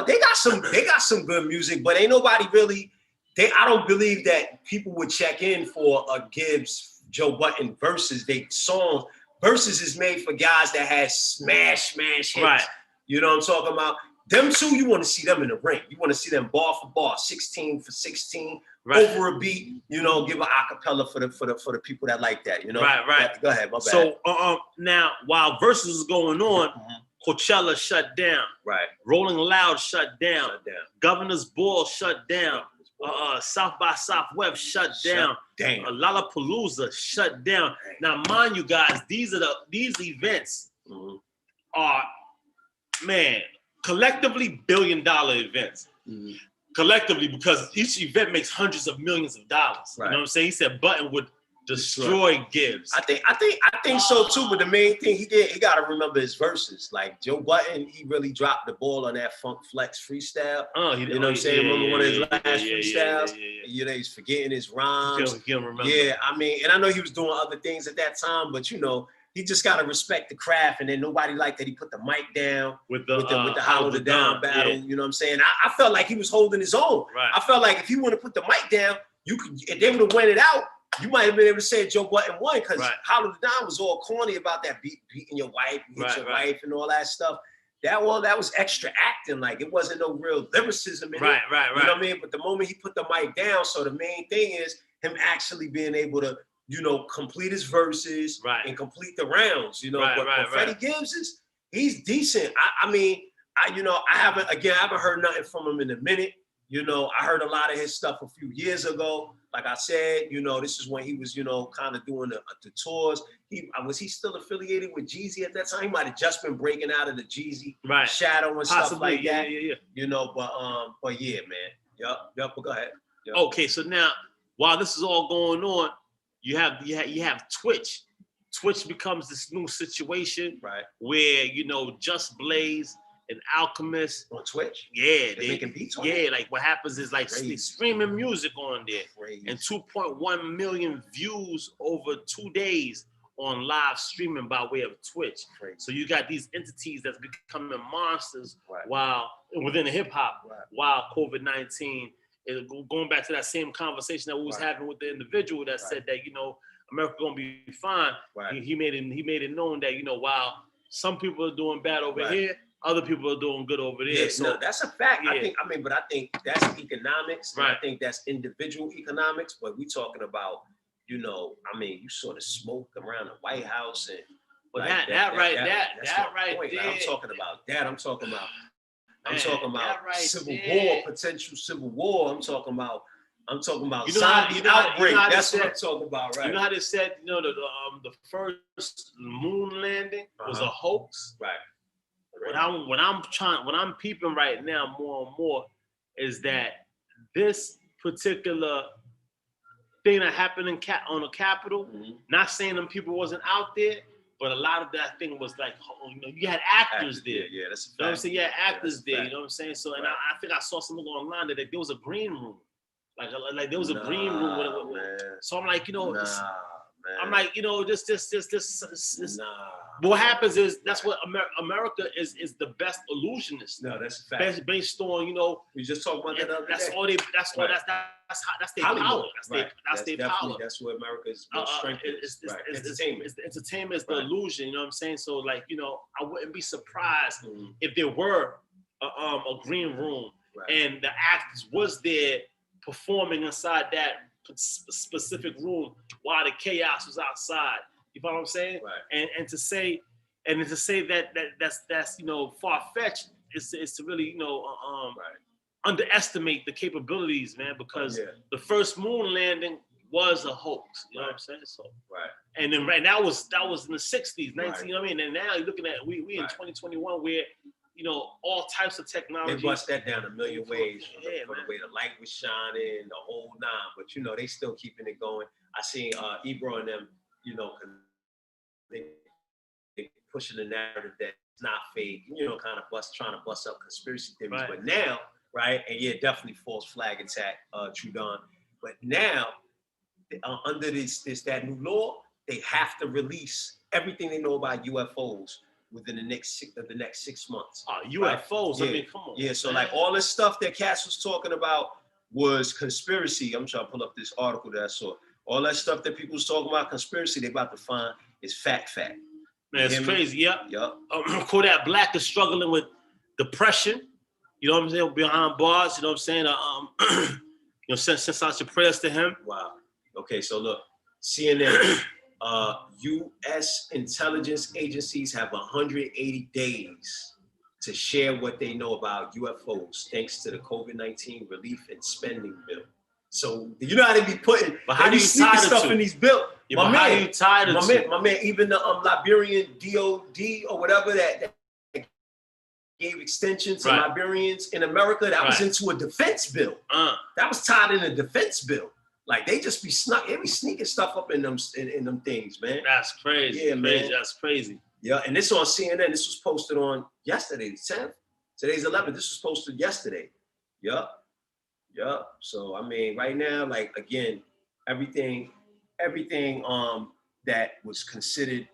they got some good music, but ain't nobody really. I don't believe that people would check in for a Gibbs, Joe Budden versus. Songs versus is made for guys that had smash hits. Right. You know what I'm talking about? Them two, you want to see them in the ring. You want to see them bar for bar, 16 for 16, right. Over a beat. Give an acapella for the people that like that. Right. Go ahead, my bad. So now, while versus is going on, Coachella shut down. Right. Rolling Loud shut down. Governor's Ball shut down. South by Southwest shut down. Lollapalooza shut down. Now, mind you guys, these events are, man, collectively billion-dollar events. Collectively, because each event makes hundreds of millions of dollars. Right. You know what I'm saying? He said Button would destroy Gibbs. I think so too. But the main thing he got to remember his verses. Like Joe Budden, he really dropped the ball on that Funk Flex freestyle. You know what I'm saying? Remember one of his last freestyles? He's forgetting his rhymes. Yeah, I mean, and I know he was doing other things at that time, but he just got to respect the craft. And then nobody liked that he put the mic down with the Hollow the Down battle. Yeah. You know what I'm saying? I felt like he was holding his own. Right. I felt like if he would have put the mic down, if they would have went it out, you might have been able to say Joe Budden won, because Hollow the Down was all corny about that beating your wife, wife, and all that stuff. That was extra acting. Like, it wasn't no real lyricism in it. Right. You know what I mean? But the moment he put the mic down, so the main thing is him actually being able to, complete his verses and complete the rounds. But Freddie Gibbs he's decent. I haven't heard nothing from him in a minute. I heard a lot of his stuff a few years ago. Like I said, this is when he was, kind of doing the tours. Was he still affiliated with Jeezy at that time? He might have just been breaking out of the Jeezy shadow and stuff like that. Yeah. But yeah, man. Yup. Go ahead. Yep. Okay, so now while this is all going on, you have Twitch. Twitch becomes this new situation, where Just Blaze and Alchemist on Twitch. Yeah, they're making beats on it. Like what happens is like they're streaming music on there, and 2.1 million views over 2 days on live streaming by way of Twitch. So you got these entities that's becoming monsters while within the hip hop, while COVID-19 is going back to that same conversation that we was having with the individual that said that America gonna be fine. He made it known that while some people are doing bad over here, other people are doing good over there. Yeah, so that's a fact. Yeah. I think that's economics. I think that's individual economics. But we talking about, you sort of smoke around the White House and. But like that right there. I'm talking about that. I'm talking about civil war, potential civil war. I'm talking about zombie outbreak. That's what I'm talking about, right? You know how they said, the first moon landing was a hoax, right? What I'm peeping right now more and more is that this particular thing that happened on the Capitol, not saying them people wasn't out there, but a lot of that thing was like, you had actors there. Yeah, that's a fact. You know what I'm saying? You had actors there, you know what I'm saying? So, and I think I saw something online that there was a green room. Like there was a green room. So I'm like, I'm like, this. But what happens is that's what America is the best illusionist. No, that's a fact. Based on we just talked about that other day. That's their power. That's their power. That's where America's strength is. Entertainment. Entertainment is the illusion. You know what I'm saying? So I wouldn't be surprised if there were a green room and the actors was there performing inside that specific room while the chaos was outside. You know what I'm saying? Right. And to say that's far-fetched is to really underestimate the capabilities, man, because the first moon landing was a hoax. You know what I'm saying? So Right. and then that was in the 60s, 19, Right. you know what I mean? And now you're looking at we in 2021 where all types of technology. They bust that down a million ways from Yeah, the way the light was shining, the whole nine. But they still keeping it going. I seen Ebro and them, they pushing the narrative that it's not fake, kind of trying to bust up conspiracy theories. Right. But now, right, and yeah, definitely false flag attack, Trudon. But now, under that new law, they have to release everything they know about UFOs within the next 6 months. UFOs, right? I mean, come on. Yeah, so man. like all this stuff that Cass was talking about was conspiracy. I'm trying to pull up this article that I saw. All that stuff that people was talking about, conspiracy, they about to find is fact. Man, it's crazy. Yep. Yep. Kodak Black is struggling with depression. You know what I'm saying? Behind bars. You know what I'm saying? Send out your prayers to him. Wow. Okay, so look, CNN, U.S. intelligence agencies have 180 days to share what they know about UFOs, thanks to the COVID-19 relief and spending bill. So you know how they be putting, but how do you tie stuff in these bills? Yeah, my man, how do you tie it my man, even the Liberian DOD or whatever that gave extension to Liberians in America, that was into a defense bill. That was tied in a defense bill. Like they just be sneaking stuff up in them things, man. That's crazy. Yeah, man. That's crazy. Yeah, and this on CNN. This was posted on yesterday, the 10th. Today's 11th. This was posted yesterday. Yup. So I mean, right now, like again, everything that was considered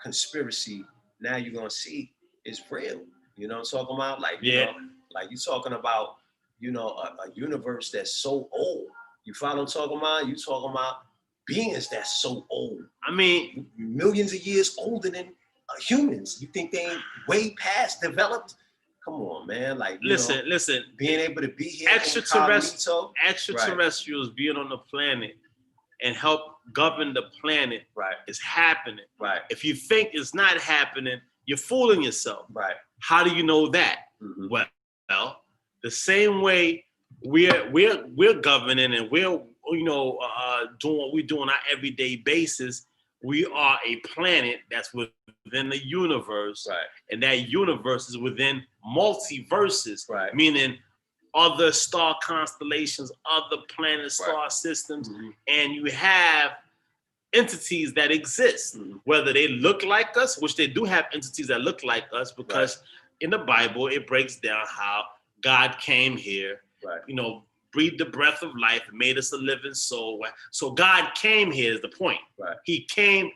conspiracy, now you're gonna see is real. You know what I'm talking about? Like, like you're talking about, a universe that's so old. You follow what I'm talking about? You talking about beings that's so old. I mean, millions of years older than humans. You think they ain't way past developed? Come on, man. Like, listen. Being able to be here. Extraterrestrials being on the planet and help govern the planet is happening. Right. If you think it's not happening, you're fooling yourself. Right. How do you know that? Mm-hmm. Well, the same way we're governing and we're doing what we do on our everyday basis. We are a planet that's within the universe, and that universe is within multiverses, meaning other star constellations, other planet star systems, and you have entities that exist, whether they look like us, which they do have entities that look like us, because in the Bible it breaks down how God came here, breathed the breath of life, made us a living soul. So God came here is the point. He came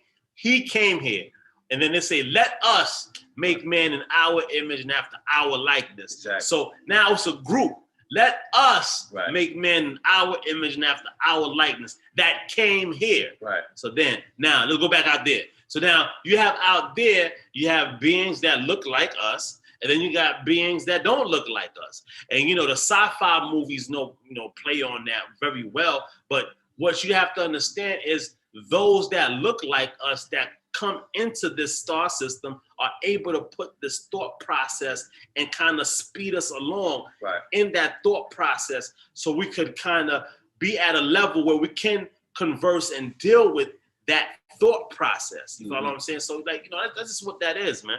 here. And then they say, let us make man in our image and after our likeness. Exactly. So now it's a group. Let us make man in our image and after our likeness that came here. So then, now let's go back out there. So now you have out there, you have beings that look like us, and then you got beings that don't look like us. And the sci-fi movies play on that very well. But what you have to understand is those that look like us that come into this star system are able to put this thought process and kind of speed us along in that thought process, so we could kind of be at a level where we can converse and deal with that thought process. You know what I'm saying? So that's just what that is, man.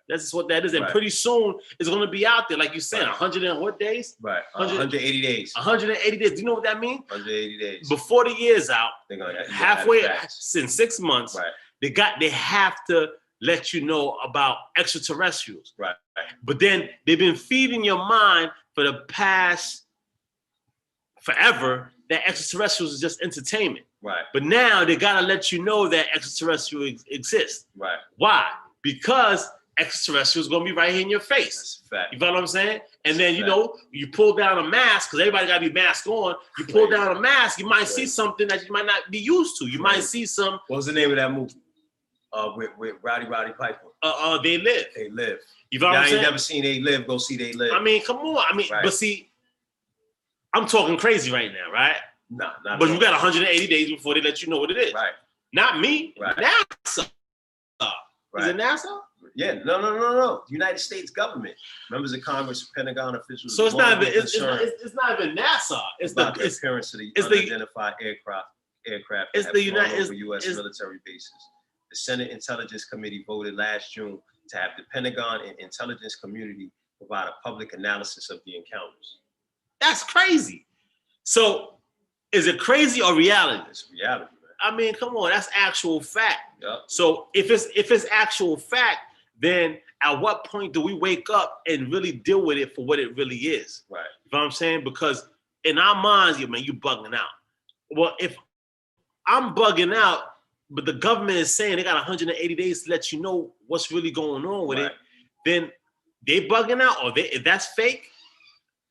That's just what that is. And pretty soon it's going to be out there. Like you said, 100 and what days? 180 days. 180 days. Do you know what that means? 180 days. Before the year's out, halfway in 6 months, they have to let you know about extraterrestrials. But then they've been feeding your mind for the past forever that extraterrestrials is just entertainment. But now they gotta let you know that extraterrestrials exist. Why? Because extraterrestrials gonna be right here in your face. You follow what I'm saying? And then you pull down a mask, because everybody gotta be masked on. You pull down a mask, you might see something that you might not be used to. You might see some. What was the name of that movie? With Roddy Piper. They Live. They Live. You follow what I'm saying? Never seen They Live. Go see They Live. I mean, come on. But see, I'm talking crazy right now, right? No, but you got 180 days before they let you know what it is. Not me. NASA. Is it NASA? Yeah, no. United States government, members of Congress, Pentagon officials. So it's not even NASA. It's about the appearance of the unidentified aircraft It's that the have flown United- over U.S. military bases. The Senate Intelligence Committee voted last June to have the Pentagon and intelligence community provide a public analysis of the encounters. That's crazy. So, is it crazy or reality? It's reality, man. I mean, come on, that's actual fact. Yep. So if it's actual fact, then at what point do we wake up and really deal with it for what it really is? Right. You know what I'm saying? Because in our minds, you bugging out. Well, if I'm bugging out, but the government is saying they got 180 days to let you know what's really going on with it, then they bugging out, or if that's fake,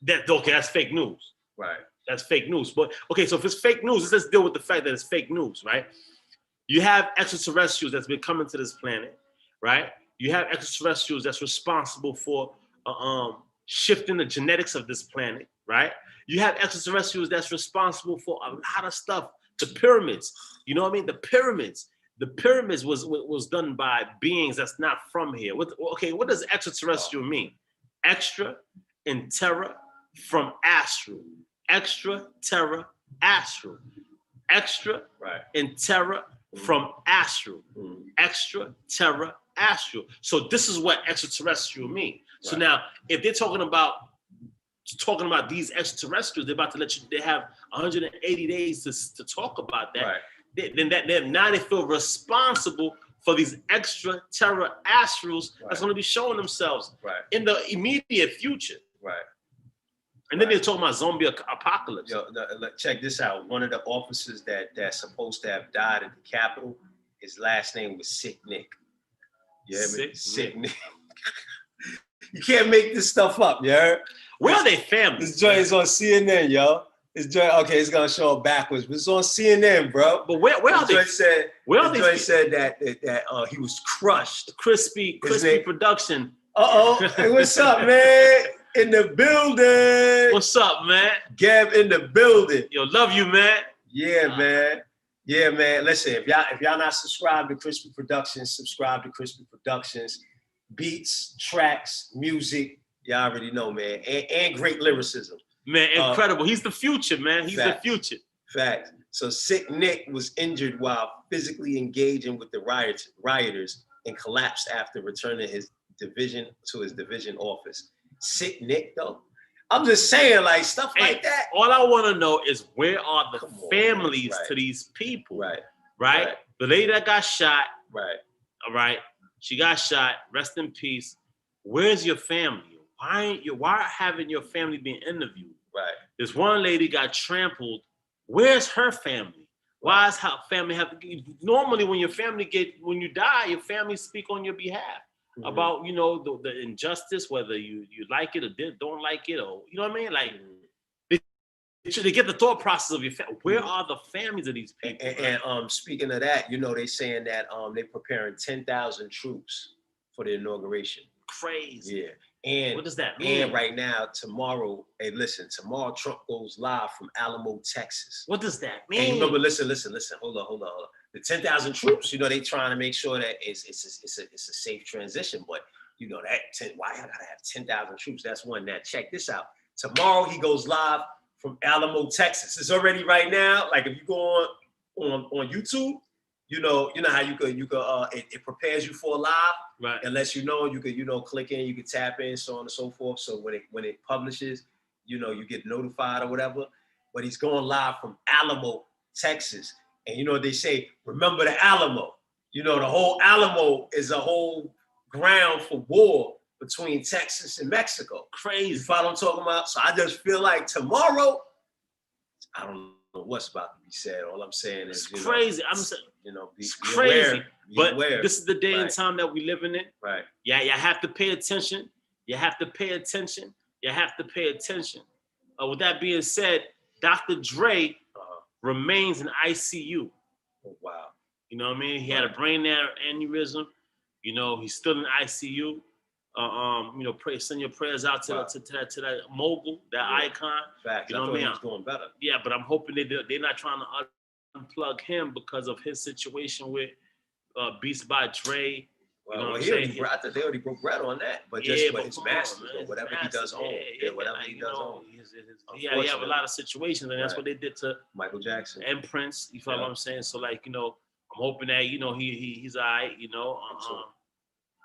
that's fake news. Right. That's fake news. But okay, so if it's fake news, let's deal with the fact that it's fake news, right? You have extraterrestrials that's been coming to this planet, right? You have extraterrestrials that's responsible for shifting the genetics of this planet, right? You have extraterrestrials that's responsible for a lot of stuff. The pyramids, you know what I mean? The pyramids was done by beings that's not from here. What does extraterrestrial mean? Extra and terra from astral. Extra, terra, astral. Extra and terra from astral. Extra, terra, astral. So this is what extraterrestrial mean. So now, if they're talking about these extraterrestrials, they're about to let you. They have 180 days to talk about that. Right. Now they feel responsible for these extra terra astrals that's going to be showing themselves in the immediate future. Right. And then they're talking about zombie apocalypse. Yo, check this out. One of the officers that's supposed to have died at the Capitol, his last name was Sick Nick. You hear me? Sick Nick. You can't make this stuff up, you heard? Where are they family? This joint is on CNN, yo. This joint, okay, it's gonna show up backwards, but it's on CNN, bro. But where are they? Joint said that he was crushed. Crispy production. Hey, what's up, man? In the building. What's up, man? Gab in the building. Yo, love you, man. Yeah, man. Yeah, man. Listen, if y'all not subscribed to Crispy Productions, subscribe to Crispy Productions. Beats, tracks, music, y'all already know, man. And great lyricism. Man, incredible. He's the future, man. He's the future. Fact. So Sick Nick was injured while physically engaging with the rioters and collapsed after returning his division office. Sick Nick, though. I'm just saying, like, stuff like that. All I want to know is where are the families to these people? Right? The lady that got shot. Right. All right. She got shot. Rest in peace. Where's your family? Why haven't your family been interviewed? Right. This one lady got trampled. Where's her family? Why is her family have to? Normally, when you die, your family speak on your behalf. Mm-hmm. About the injustice, whether you like it or don't like it, or you know what I mean. Like they get the thought process of your family. Where are the families of these people? And speaking of that, they saying that they're preparing 10,000 troops for the inauguration. Crazy. Yeah. And what does that mean? And right now, tomorrow, tomorrow Trump goes live from Alamo, Texas. What does that mean? And remember, listen. Hold on. The 10,000 troops, they trying to make sure that it's a safe transition. But why I gotta have 10,000 troops? That's one. Now check this out. Tomorrow he goes live from Alamo, Texas. It's already right now. Like if you go on YouTube, you know how you could it prepares you for a live. Right. And lets you could click in, you could tap in, so on and so forth. So when it publishes, you get notified or whatever. But he's going live from Alamo, Texas. And they say, remember the Alamo. The whole Alamo is a whole ground for war between Texas and Mexico. Crazy. You follow what I'm talking about? So I just feel like tomorrow, I don't know what's about to be said. All I'm saying is, it's crazy. I'm saying, it's crazy. Aware. This is the day and time that we living in. Right. Yeah, you have to pay attention. You have to pay attention. With that being said, Dr. Dre remains in ICU. Oh, wow. You know what I mean? He had a brain aneurysm. He's still in ICU. Send your prayers out to that mogul, that icon. Facts. You know what I mean? He's doing better. Yeah, but I'm hoping they're not trying to unplug him because of his situation with Beats by Dre, Well, You know what I'm he already, saying? I thought they already broke bread on that, but Yeah, just for but his come on, masters man. or His whatever he masters, does own. Yeah, whatever like, he does own. Yeah, you have a lot of situations, and that's Right. what they did to Michael Jackson. and Prince. You feel Yeah. what I'm saying? So like, I'm hoping that he's all right.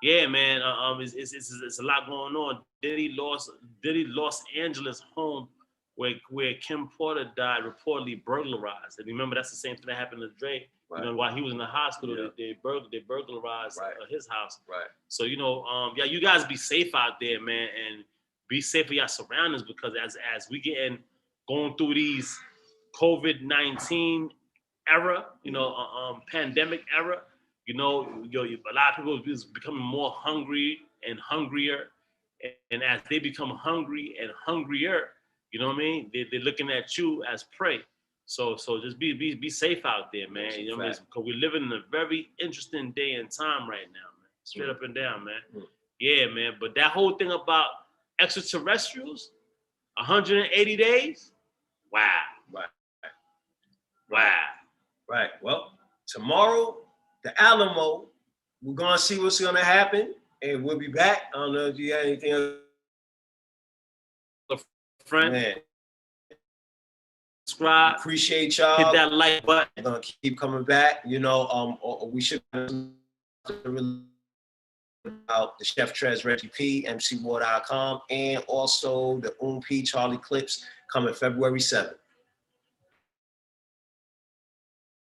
Yeah, man. It's a lot going on. Diddy Los Angeles home where Kim Porter died, reportedly burglarized. And remember, that's the same thing that happened to Dre. Right. While he was in the hospital, Yeah. they burglarized Right. His house. Right. So yeah, you guys be safe out there, man, and be safe for your surroundings, because as we going through these COVID-19 era, pandemic era, a lot of people is becoming more hungry and hungrier, and as they become hungry and hungrier, you know what I mean? They're looking at you as prey. So just be safe out there, man. You know what I mean? Because we're living in a very interesting day and time right now, man. Straight up and down, man. Yeah, man. But that whole thing about extraterrestrials, 180 days, wow. Wow. Right. Well, tomorrow, the Alamo, we're gonna see what's gonna happen, and we'll be back. I don't know if you got anything else. Friend, man, subscribe, appreciate y'all. hit that like button. I'm gonna keep coming back. We should about the Chef Trez recipe, mcwar.com, and also the P Charlie Clips coming February 7th.